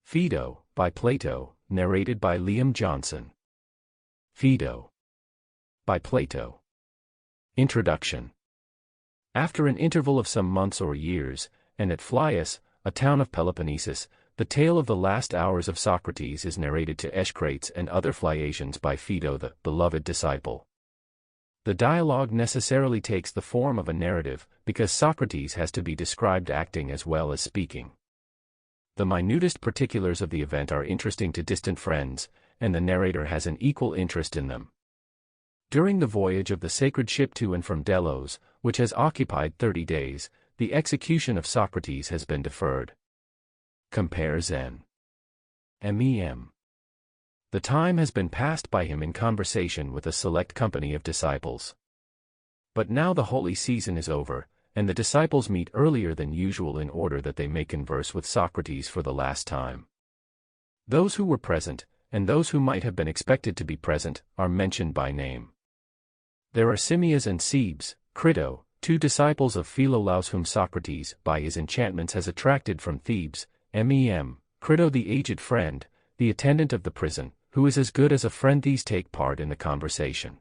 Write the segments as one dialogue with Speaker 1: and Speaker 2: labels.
Speaker 1: Phaedo, by Plato, narrated by Liam Johnson. Phaedo. By Plato. Introduction. After an interval of some months or years, and at Phlius, a town of Peloponnesus, the tale of the last hours of Socrates is narrated to Eschcrates and other Phliasians by Phaedo, the beloved disciple. The dialogue necessarily takes the form of a narrative, because Socrates has to be described acting as well as speaking. The minutest particulars of the event are interesting to distant friends, and the narrator has an equal interest in them. During the voyage of the sacred ship to and from Delos, which has occupied 30 days, the execution of Socrates has been deferred. Compare Zen. Mem. The time has been passed by him in conversation with a select company of disciples. But now the holy season is over, and the disciples meet earlier than usual in order that they may converse with Socrates for the last time. Those who were present, and those who might have been expected to be present, are mentioned by name. There are Simmias and Cebes, Crito, 2 disciples of Philolaus whom Socrates, by his enchantments, has attracted from Thebes, Crito the aged friend, the attendant of the prison, who is as good as a friend. These take part in the conversation.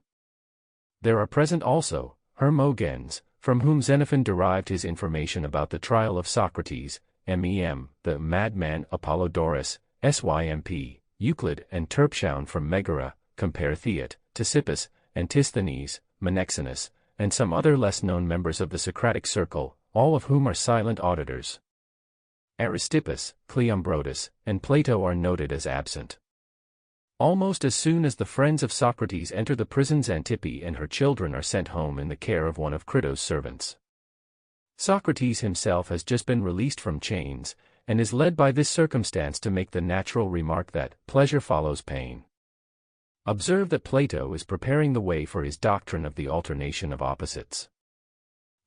Speaker 1: There are present also Hermogenes, from whom Xenophon derived his information about the trial of Socrates, the madman Apollodorus, Symp, Euclid and Terpsichore from Megara, compare Theat, Ctesippus, Antisthenes, Menexenus, and some other less-known members of the Socratic circle, all of whom are silent auditors. Aristippus, Cleombrotus, and Plato are noted as absent. Almost as soon as the friends of Socrates enter the prison, Xantippe and her children are sent home in the care of one of Crito's servants. Socrates himself has just been released from chains, and is led by this circumstance to make the natural remark that pleasure follows pain. Observe that Plato is preparing the way for his doctrine of the alternation of opposites.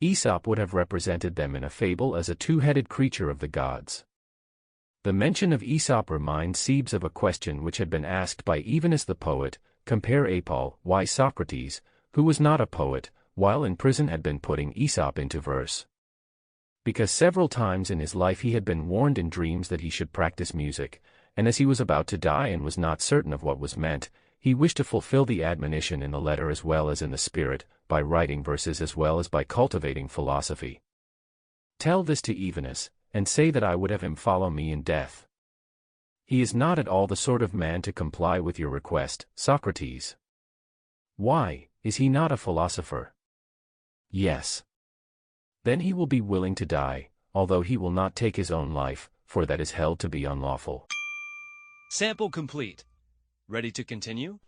Speaker 1: Aesop would have represented them in a fable as a two-headed creature of the gods. The mention of Aesop reminds Cebes of a question which had been asked by Evenus the poet, compare Apol, why Socrates, who was not a poet, while in prison had been putting Aesop into verse. Because several times in his life he had been warned in dreams that he should practice music, and as he was about to die and was not certain of what was meant, he wished to fulfill the admonition in the letter as well as in the spirit, by writing verses as well as by cultivating philosophy. Tell this to Evenus, and say that I would have him follow me in death. He is not at all the sort of man to comply with your request, Socrates. Why, is he not a philosopher? Yes. Then he will be willing to die, although he will not take his own life, for that is held to be unlawful.
Speaker 2: Sample complete. Ready to continue?